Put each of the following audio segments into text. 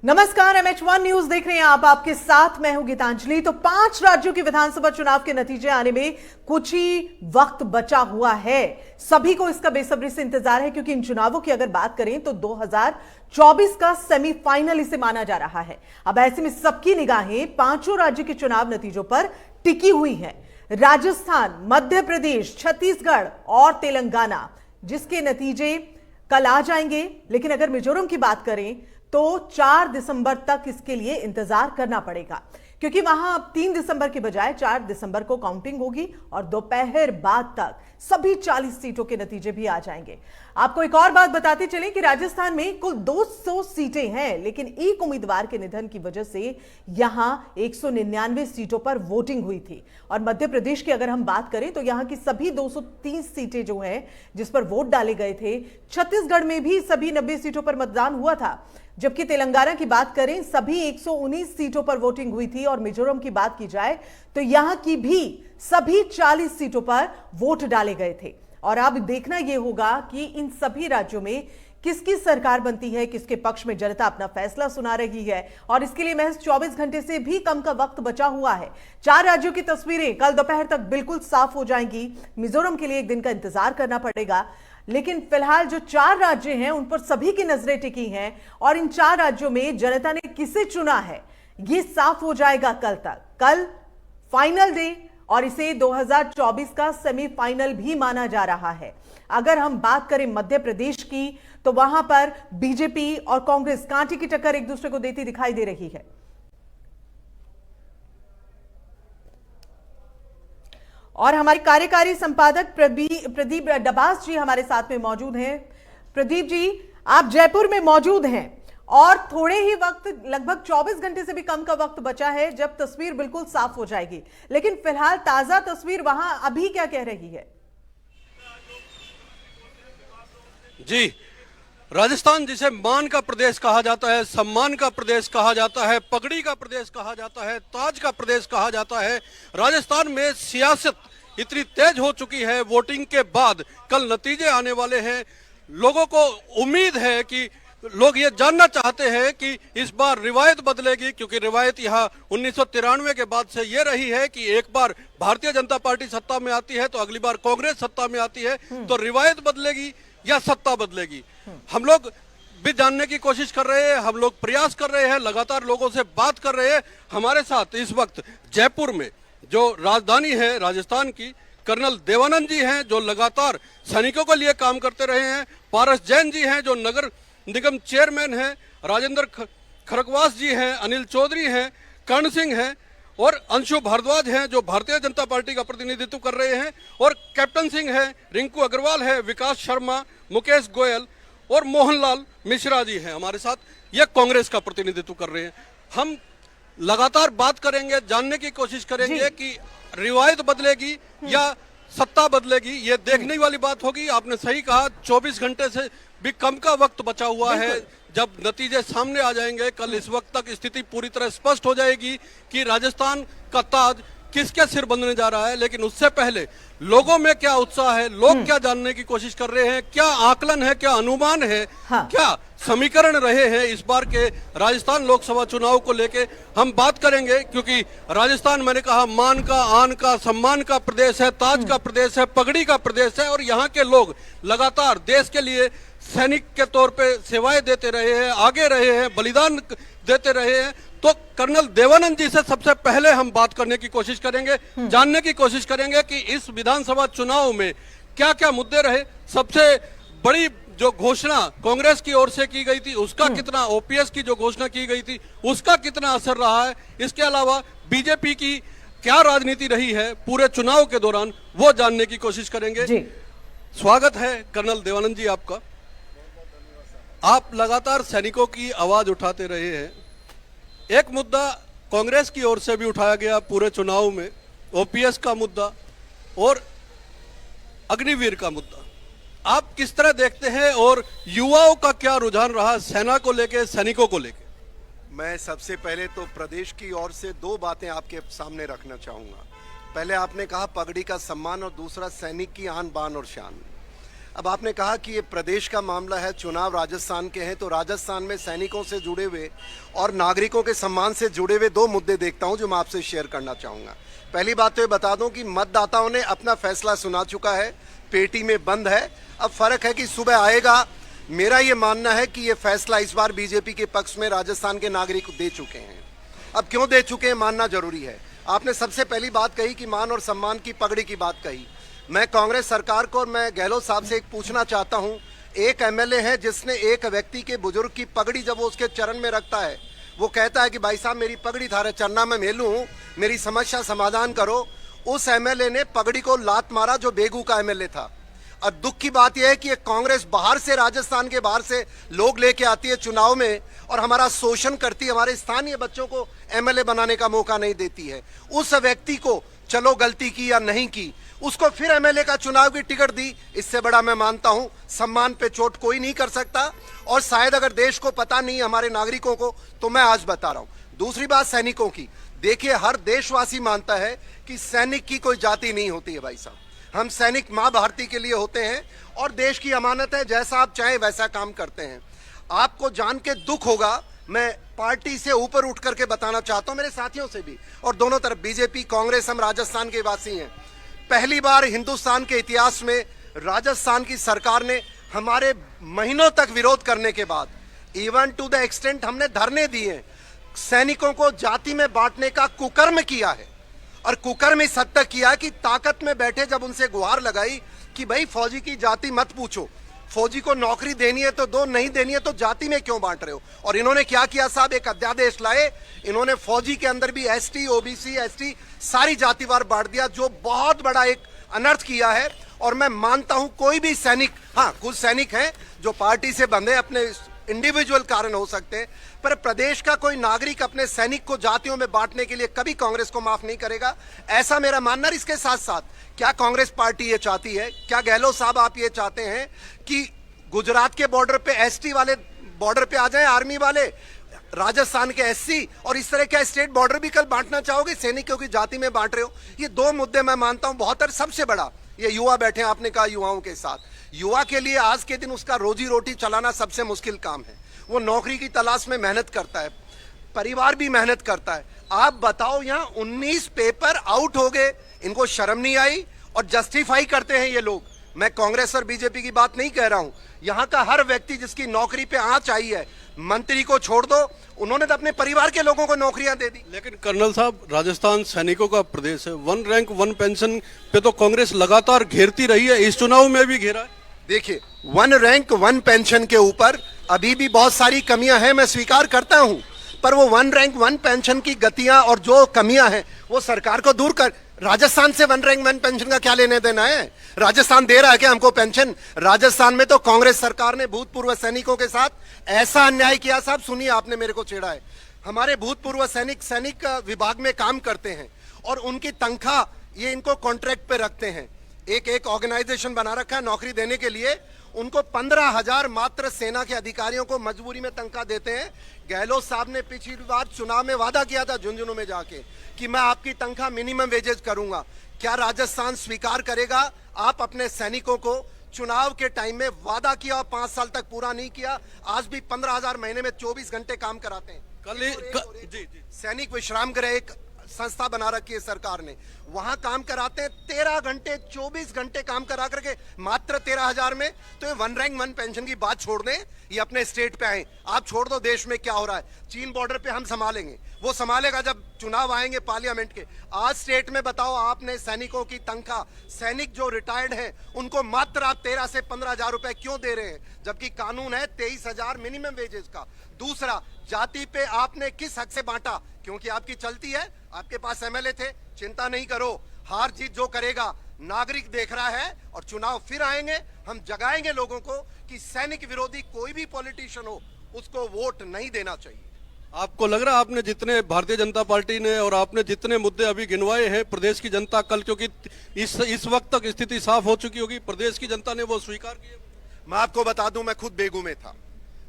नमस्कार, MH1 news देख रहे हैं आप। आपके साथ मैं हूं गीतांजलि। तो 5 राज्यों के विधानसभा चुनाव के नतीजे आने में कुछ ही वक्त बचा हुआ है। सभी को इसका बेसब्री से इंतजार है, क्योंकि इन चुनावों की अगर बात करें तो 2024 का सेमीफाइनल इसे माना जा रहा है। अब ऐसे में सबकी निगाहें पांचों राज्य के चुनाव नतीजों पर टिकी हुई है। राजस्थान, मध्य प्रदेश, छत्तीसगढ़ और तेलंगाना, जिसके नतीजे कल आ जाएंगे। लेकिन अगर मिजोरम की बात करें तो 4 दिसंबर तक इसके लिए इंतजार करना पड़ेगा, क्योंकि वहां अब 3 दिसंबर के बजाय 4 दिसंबर को काउंटिंग होगी और दोपहर बाद तक सभी 40 सीटों के नतीजे भी आ जाएंगे। आपको एक और बात बताते चलें कि राजस्थान में कुल 200 सीटें हैं, लेकिन एक उम्मीदवार के निधन की वजह से यहां 199 सीटों पर वोटिंग हुई थी। और मध्य प्रदेश की अगर हम बात करें तो यहां की सभी 230 सीटें जो हैं जिस पर वोट डाले गए थे। छत्तीसगढ़ में भी सभी 90 सीटों पर मतदान हुआ था, जबकि तेलंगाना की बात करें सभी 119 सीटों पर वोटिंग हुई थी। और मिजोरम की बात की जाए तो यहां की भी सभी 40 सीटों पर वोट डाले गए थे। और अब देखना यह होगा कि इन सभी राज्यों में किसकी सरकार बनती है, किसके पक्ष में जनता अपना फैसला सुना रही है। और इसके लिए महज 24 घंटे से भी कम का वक्त बचा हुआ है। 4 राज्यों की तस्वीरें कल दोपहर तक बिल्कुल साफ हो जाएंगी। मिजोरम के लिए एक दिन का इंतजार करना पड़ेगा, लेकिन फिलहाल जो 4 राज्य हैं उन पर सभी की नजरें टिकी हैं। और इन 4 राज्यों में जनता ने किसे चुना है यह साफ हो जाएगा कल तक। कल फाइनल डे और इसे 2024 का सेमीफाइनल भी माना जा रहा है। अगर हम बात करें मध्य प्रदेश की तो वहां पर बीजेपी और कांग्रेस कांटे की टक्कर एक दूसरे को देती दिखाई दे रही है। और हमारे कार्यकारी संपादक प्रदीप डबास जी हमारे साथ में मौजूद हैं। प्रदीप जी, आप जयपुर में मौजूद हैं और थोड़े ही वक्त, लगभग 24 घंटे से भी कम का वक्त बचा है जब तस्वीर बिल्कुल साफ हो जाएगी। लेकिन फिलहाल ताजा तस्वीर वहां अभी क्या कह रही है? जी, राजस्थान जिसे मान का प्रदेश कहा जाता है, सम्मान का प्रदेश कहा जाता है, पगड़ी का प्रदेश कहा जाता है, ताज का प्रदेश कहा जाता है, राजस्थान में सियासत इतनी तेज हो चुकी है। वोटिंग के बाद कल नतीजे आने वाले हैं। लोगों को उम्मीद है कि लोग ये जानना चाहते हैं कि इस बार रिवायत बदलेगी, क्योंकि रिवायत यहाँ 1993 के बाद से ये रही है कि एक बार भारतीय जनता पार्टी सत्ता में आती है तो अगली बार कांग्रेस सत्ता में आती है। तो रिवायत बदलेगी या सत्ता बदलेगी, हम लोग भी जानने की कोशिश कर रहे हैं। हम लोग प्रयास कर रहे हैं, लगातार लोगों से बात कर रहे हैं। हमारे साथ इस वक्त जयपुर में जो राजधानी है राजस्थान की, कर्नल देवानंद जी हैं जो लगातार सैनिकों के लिए काम करते रहे हैं। पारस जैन जी हैं जो नगर निगम चेयरमैन हैं। राजेंद्र खरकवास जी हैं, अनिल चौधरी हैं, कर्ण सिंह हैं और अंशु भारद्वाज हैं जो भारतीय जनता पार्टी का प्रतिनिधित्व कर रहे हैं। और कैप्टन सिंह है, रिंकू अग्रवाल है, विकास शर्मा, मुकेश गोयल और मोहनलाल मिश्रा जी हैं हमारे साथ। ये कांग्रेस का प्रतिनिधित्व कर रहे हैं। हम लगातार बात करेंगे, जानने की कोशिश करेंगे कि रिवायत बदलेगी या सत्ता बदलेगी। ये देखने वाली बात होगी। आपने सही कहा, 24 घंटे से भी कम का वक्त बचा हुआ है। जब नतीजे सामने आ जाएंगे कल, इस वक्त तक स्थिति पूरी तरह स्पष्ट हो जाएगी कि राजस्थान का ताज किसके सिर बनने जा रहा है। लेकिन उससे पहले लोगों में क्या उत्साह है, लोग क्या जानने की कोशिश कर रहे हैं, क्या आकलन है, क्या अनुमान है, क्या समीकरण रहे हैं इस बार के राजस्थान लोकसभा चुनाव को लेके हम बात करेंगे। क्योंकि राजस्थान, मैंने कहा, मान का, आन का, सम्मान का प्रदेश है, ताज का प्रदेश है, पगड़ी का प्रदेश है। और यहाँ के लोग लगातार देश के लिए सैनिक के तौर पे सेवाएं देते रहे हैं, आगे रहे हैं, बलिदान देते रहे हैं। तो कर्नल देवानंद जी से सबसे पहले हम बात करने की कोशिश करेंगे, जानने की कोशिश करेंगे कि इस विधानसभा चुनाव में क्या क्या मुद्दे रहे। सबसे बड़ी जो घोषणा कांग्रेस की ओर से की गई थी उसका कितना, ओपीएस की जो घोषणा की गई थी उसका कितना असर रहा है। इसके अलावा बीजेपी की क्या राजनीति रही है पूरे चुनाव के दौरान, वो जानने की कोशिश करेंगे। स्वागत है कर्नल देवानंद जी आपका। आप लगातार सैनिकों की आवाज उठाते रहे हैं। एक मुद्दा कांग्रेस की ओर से भी उठाया गया पूरे चुनाव में, ओपीएस का मुद्दा और अग्निवीर का मुद्दा। आप किस तरह देखते हैं और युवाओं का क्या रुझान रहा सेना को लेके, सैनिकों को लेके? मैं सबसे पहले तो प्रदेश की ओर से 2 बातें आपके सामने रखना चाहूंगा। पहले आपने कहा पगड़ी का सम्मान और दूसरा सैनिक की आन बान और शान। अब आपने कहा कि ये प्रदेश का मामला है, चुनाव राजस्थान के हैं, तो राजस्थान में सैनिकों से जुड़े हुए और नागरिकों के सम्मान से जुड़े हुए दो मुद्दे देखता हूं जो मैं आपसे शेयर करना चाहूंगा। पहली बात तो ये बता दूं कि मतदाताओं ने अपना फैसला सुना चुका है, पेटी में बंद है। अब फर्क है कि सुबह आएगा। मेरा ये मानना है कि ये फैसला इस बार बीजेपी के पक्ष में राजस्थान के नागरिक दे चुके हैं। अब क्यों दे चुके हैं मानना जरूरी है। आपने सबसे पहली बात कही कि मान और सम्मान की पगड़ी की बात कही। मैं कांग्रेस सरकार को और मैं गहलोत साहब से एक पूछना चाहता हूं, एक एमएलए है जिसने एक व्यक्ति के बुजुर्ग की पगड़ी जब वो उसके चरण में रखता है, वो कहता है कि भाई साहब मेरी पगड़ी थारे चरना में मेलूं, मेरी समस्या समाधान करो। उस एमएलए ने पगड़ी को लात मारा जो बेगू का एमएलए था। और दुख की बात यह है कि कांग्रेस बाहर से, राजस्थान के बाहर से लोग लेके आती है चुनाव में और हमारा शोषण करती है, हमारे स्थानीय बच्चों को एमएलए बनाने का मौका नहीं देती है। उस व्यक्ति को चलो गलती की या नहीं की, उसको फिर एमएलए का चुनाव की टिकट दी। इससे बड़ा मैं मानता हूं सम्मान पे चोट कोई नहीं कर सकता। और शायद अगर देश को पता नहीं है, हमारे नागरिकों को, तो मैं आज बता रहा हूं। दूसरी बात सैनिकों की, देखिए हर देशवासी मानता है कि सैनिक की कोई जाति नहीं होती है भाई साहब। हम सैनिक मां भारती के लिए होते हैं और देश की अमानत है, जैसा आप चाहें वैसा काम करते हैं। आपको जान के दुख होगा, मैं पार्टी से ऊपर उठ करके बताना चाहता हूं, मेरे साथियों से भी, और दोनों तरफ बीजेपी कांग्रेस, हम राजस्थान के वासी हैं। पहली बार हिंदुस्तान के इतिहास में राजस्थान की सरकार ने हमारे महीनों तक विरोध करने के बाद, इवन टू द एक्सटेंट हमने धरने दिए, सैनिकों को जाति में बांटने का कुकर्म किया है। और कुकर्म इस हद तक किया कि ताकत में बैठे जब उनसे गुहार लगाई कि भाई फौजी की जाति मत पूछो, फौजी को नौकरी देनी है तो दो, नहीं देनी है तो जाति में क्यों बांट रहे हो। और इन्होंने क्या किया साहब, एक अध्यादेश लाए, इन्होंने फौजी के अंदर भी एसटी, ओबीसी, एसटी सारी जातिवार बांट दिया, जो बहुत बड़ा एक अनर्थ किया है। और मैं मानता हूं कोई भी सैनिक, हाँ कुछ सैनिक हैं जो पार्टी से बंधे, अपने इंडिविजुअल कारण हो सकते हैं, पर प्रदेश का कोई नागरिक अपने सैनिक को जातियों में बांटने के लिए कभी कांग्रेस को माफ नहीं करेगा, ऐसा मेरा मानना। इसके साथ साथ क्या कांग्रेस पार्टी ये चाहती है, क्या गहलोत साहब आप ये चाहते हैं कि गुजरात के बॉर्डर पे एसटी वाले बॉर्डर पे आ जाएं, आर्मी वाले, राजस्थान के एससी, और इस तरह का स्टेट बॉर्डर भी कल बांटना चाहोगे, सैनिकों की जाति में बांट रहे हो। ये दो मुद्दे मैं मानता हूं बहुत। सबसे बड़ा ये युवा बैठे हैं, आपने कहा युवाओं के साथ, युवा के लिए आज के दिन उसका रोजी रोटी चलाना सबसे मुश्किल काम है। वो नौकरी की तलाश में मेहनत करता है, परिवार भी मेहनत करता है। आप बताओ यहाँ 19 पेपर आउट हो गए, इनको शर्म नहीं आई और जस्टिफाई करते हैं ये लोग। मैं कांग्रेस और बीजेपी की बात नहीं कह रहा हूं, यहाँ का हर व्यक्ति जिसकी नौकरी पे आंच आई है, मंत्री को छोड़ दो, उन्होंने तो अपने परिवार के लोगों को नौकरियां दे दी। लेकिन कर्नल साहब, राजस्थान सैनिकों का प्रदेश है, वन रैंक वन पेंशन पे तो कांग्रेस लगातार घेरती रही है, इस चुनाव में भी घेरा है। देखिए, वन रैंक वन पेंशन के ऊपर अभी भी बहुत सारी कमियां हैं, मैं स्वीकार करता हूं, पर वो वन रैंक वन पेंशन की गतियां और जो कमियां हैं वो सरकार को दूर कर। राजस्थान से वन रैंक वन पेंशन का क्या लेने देना है? राजस्थान दे रहा है क्या हमको पेंशन? राजस्थान में तो कांग्रेस सरकार ने भूतपूर्व सैनिकों के साथ ऐसा अन्याय किया साहब, सुनिए, आपने मेरे को छेड़ा है। हमारे भूतपूर्व सैनिक विभाग में काम करते हैं और उनकी तनख्वाह ये इनको कॉन्ट्रैक्ट पे रखते हैं, एक ऑर्गेनाइजेशन बना रखा है नौकरी देने के लिए, उनको 15,000 मात्र सेना के अधिकारियों को मजबूरी में तनख्वाह देते हैं। गहलोत साहब ने पिछली बार चुनाव में वादा किया था झुंझुनू में जाके कि मैं आपकी तनख्वाह मिनिमम वेजेज करूंगा। क्या राजस्थान स्वीकार करेगा? आप अपने सैनिकों को चुनाव के टाइम में वादा किया और 5 साल तक पूरा नहीं किया, आज भी 15,000 महीने में 24 घंटे काम कराते हैं। जी। सैनिक विश्राम गृह एक संस्था बना रखी है सरकार ने, वहां काम कराते हैं 13 घंटे 24 घंटे काम करा करके मात्र 13,000 में। तो ये वन रैंक वन पेंशन की बात छोड़ दें, ये अपने स्टेट पे आए। आप छोड़ दो देश में क्या हो रहा है, चीन बॉर्डर पे हम संभालेंगे, वो संभालेगा जब चुनाव आएंगे पार्लियामेंट के। आज स्टेट में बताओ, आपने सैनिकों की तनख्वाह, सैनिक जो रिटायर्ड हैं उनको मात्र आप 13 से 15,000 रुपए क्यों दे रहे हैं, जबकि कानून है 23,000 मिनिमम वेजेस का। दूसरा, जाति पे आपने किस हक से बांटा? क्योंकि आपकी चलती है, आपके पास एमएलए थे, चिंता नहीं करो, हार जीत जो करेगा नागरिक देख रहा है, और चुनाव फिर आएंगे, हम जगाएंगे लोगों को कि सैनिक विरोधी कोई भी पॉलिटिशियन हो उसको वोट नहीं देना चाहिए। आपको लग रहा है आपने जितने भारतीय जनता पार्टी ने और आपने जितने मुद्दे अभी गिनवाए हैं, प्रदेश की जनता कल, क्योंकि इस वक्त तक स्थिति साफ हो चुकी होगी, प्रदेश की जनता ने वो स्वीकार किए? मैं आपको बता दूं, मैं खुद बेगू में था,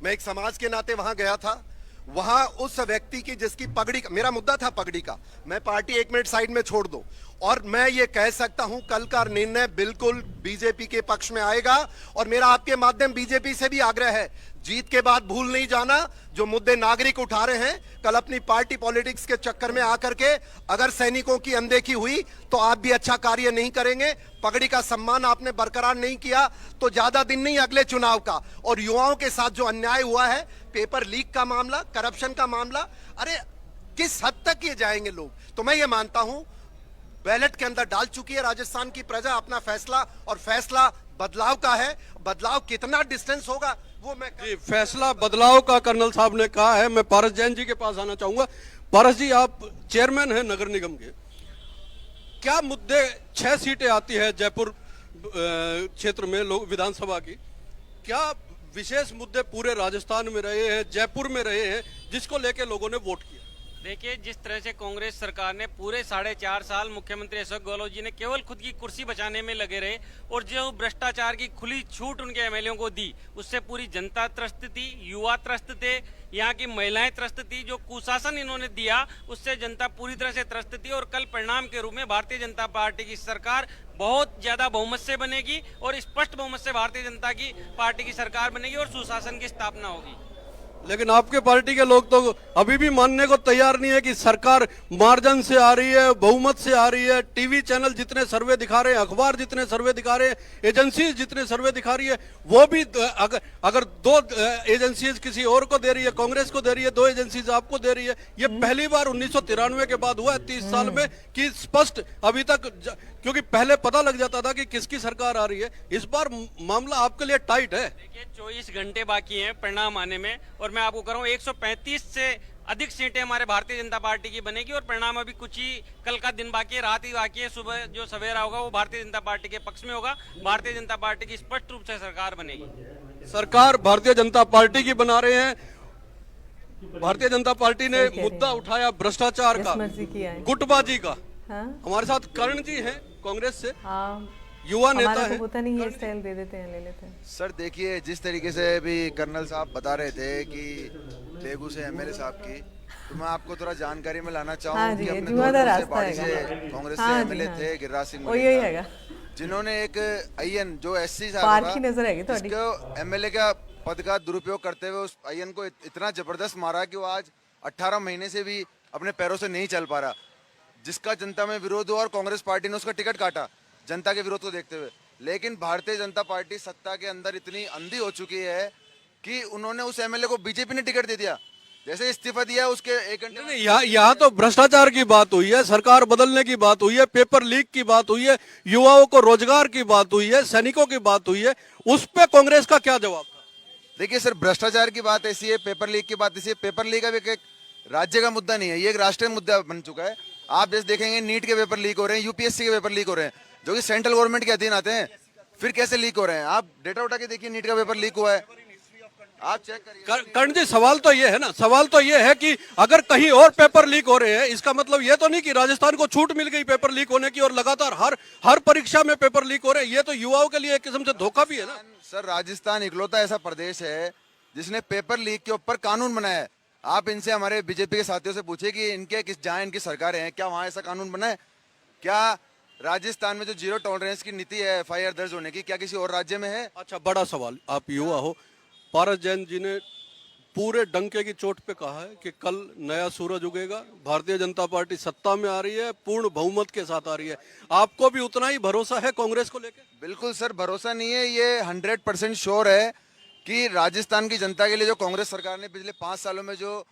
मैं एक समाज के नाते वहां गया था, वहां उस व्यक्ति की जिसकी पगड़ी का, मेरा मुद्दा था पगड़ी का, मैं पार्टी 1 मिनट साइड में छोड़ दूं, और मैं ये कह सकता हूं कल का निर्णय बिल्कुल बीजेपी के पक्ष में आएगा। और मेरा आपके माध्यम बीजेपी से भी आग्रह है, जीत के बाद भूल नहीं जाना जो मुद्दे नागरिक उठा रहे हैं। कल अपनी पार्टी पॉलिटिक्स के चक्कर में आकर के अगर सैनिकों की अनदेखी हुई तो आप भी अच्छा कार्य नहीं करेंगे। पगड़ी का सम्मान आपने बरकरार नहीं किया तो ज्यादा दिन नहीं अगले चुनाव का। और युवाओं के साथ जो अन्याय हुआ है, पेपर लीक का मामला, करप्शन का मामला, अरे किस हद तक ये जाएंगे लोग। तो मैं ये मानता हूं बैलेट के अंदर डाल चुकी है राजस्थान की प्रजा अपना फैसला, और फैसला बदलाव का है। बदलाव कितना डिस्टेंस होगा वो मैं जी, फैसला बदलाव का कर्नल साहब ने कहा है। मैं पारस जैन जी के पास आना चाहूंगा। पारस जी, आप चेयरमैन हैं नगर निगम के, क्या मुद्दे 6 सीटें आती है जयपुर क्षेत्र में लोग विधानसभा की, क्या विशेष मुद्दे पूरे राजस्थान में रहे हैं, जयपुर में रहे हैं, जिसको लेके लोगों ने वोट किया? देखिए, जिस तरह से कांग्रेस सरकार ने पूरे 4.5 साल मुख्यमंत्री अशोक गहलोत जी ने केवल खुद की कुर्सी बचाने में लगे रहे और जो भ्रष्टाचार की खुली छूट उनके एमएलए को दी, उससे पूरी जनता त्रस्त थी, युवा त्रस्त थे, यहाँ की महिलाएं त्रस्त थी। जो कुशासन इन्होंने दिया उससे जनता पूरी तरह से त्रस्त थी। और कल परिणाम के रूप में भारतीय जनता पार्टी की सरकार बहुत ज्यादा बहुमत से बनेगी और स्पष्ट बहुमत से भारतीय जनता की पार्टी की सरकार बनेगी और सुशासन की स्थापना होगी। लेकिन आपके पार्टी के लोग तो अभी भी मानने को तैयार नहीं है कि सरकार मार्जिन से आ रही है, बहुमत से आ रही है। टीवी चैनल जितने सर्वे दिखा रहे हैं, अखबार जितने सर्वे दिखा रहे हैं, एजेंसीज जितने सर्वे दिखा रही है, वो भी अगर 2 एजेंसीज किसी और को दे रही है, कांग्रेस को दे रही है, 2 एजेंसीज आपको दे रही है। ये पहली बार 1993 के बाद हुआ है 30 साल में कि स्पष्ट अभी तक, क्योंकि पहले पता लग जाता था कि किसकी सरकार आ रही है। इस बार मामला आपके लिए टाइट है। देखिए, 24 घंटे बाकी हैं परिणाम आने में, और मैं आपको कह रहा हूँ 135 से अधिक सीटें हमारे भारतीय जनता पार्टी की बनेगी। और परिणाम अभी कुछ ही कल का दिन बाकी है, रात ही बाकी है। सुबह जो सवेरा होगा वो भारतीय जनता पार्टी के पक्ष में होगा। भारतीय जनता पार्टी की स्पष्ट रूप से सरकार बनेगी। सरकार भारतीय जनता पार्टी की बना रहे हैं। भारतीय जनता पार्टी ने मुद्दा उठाया भ्रष्टाचार का, गुटबाजी का। हमारे साथ कर्ण जी हैं कांग्रेस से, युवा नेता है। होता नहीं है, स्टाइल दे देते हैं, ले लेते हैं। सर देखिए, जिस तरीके से भी कर्नल साहब बता रहे थे कि बेगू से एमएलए साहब की, तो मैं आपको थोड़ा जानकारी में लाना चाहूँ कि अपने पार्टी से कांग्रेस से एमएलए थे गिरिराज सिंह मलिक, जिन्होंने एक अय्यन जो एससी साहब इसको एमएलए का पद का दुरुपयोग करते हुए उस अय्यन को इतना जबरदस्त मारा कि वो आज 18 महीने से भी अपने पैरों से नहीं चल पा रहा, जिसका जनता में विरोध हुआ और कांग्रेस पार्टी ने उसका टिकट काटा जनता के विरोध को देखते हुए। लेकिन भारतीय जनता पार्टी सत्ता के अंदर इतनी अंधी हो चुकी है कि उन्होंने उस एमएलए को बीजेपी ने टिकट दे दिया। जैसे इस्तीफा दिया उसके 1 घंटे नहीं, यहाँ तो भ्रष्टाचार की बात हुई है, सरकार बदलने की बात हुई है, पेपर लीक की बात हुई है, युवाओं को रोजगार की बात हुई है, सैनिकों की बात हुई है। उस पे कांग्रेस का क्या जवाब था? देखिए सर, भ्रष्टाचार की बात ऐसी है, पेपर लीक की बात ऐसी है। पेपर लीक अब एक राज्य का मुद्दा नहीं है, ये एक राष्ट्रीय मुद्दा बन चुका है। आप जैसे देखेंगे नीट के पेपर लीक हो रहे हैं, यूपीएससी के पेपर लीक हो रहे हैं, जो कि सेंट्रल गवर्नमेंट के अधीन आते हैं, फिर कैसे लीक हो रहे हैं? आप डेटा उठा के देखिए, नीट का पेपर लीक हुआ है, आप चेक करिए। कर्ण जी, सवाल तो ये है ना, सवाल तो ये है कि अगर कहीं और पेपर लीक हो रहे हैं, इसका मतलब ये तो नहीं कि राजस्थान को छूट मिल गई पेपर लीक होने की और लगातार हर परीक्षा में पेपर लीक हो रहे हैं। ये तो युवाओं के लिए एक किस्म से धोखा भी है ना। सर, राजस्थान इकलौता ऐसा प्रदेश है जिसने पेपर लीक के ऊपर कानून बनाया है। आप इनसे, हमारे बीजेपी के साथियों से पूछिए कि इनके जहाँ इनकी सरकारें हैं, क्या वहाँ ऐसा कानून बना है? क्या राजस्थान में जो 0 टॉलरेंस की नीति है एफआईआर दर्ज होने की, क्या किसी और राज्य में है? अच्छा, बड़ा सवाल, आप युवा हो। पारस जैन जी ने पूरे डंके की चोट पे कहा है कि कल नया सूरज उगेगा, भारतीय जनता पार्टी सत्ता में आ रही है, पूर्ण बहुमत के साथ आ रही है। आपको भी उतना ही भरोसा है कांग्रेस को लेकर? बिल्कुल सर, भरोसा नहीं है, ये 100% श्योर है कि राजस्थान की जनता के लिए जो कांग्रेस सरकार ने पिछले 5 सालों में जो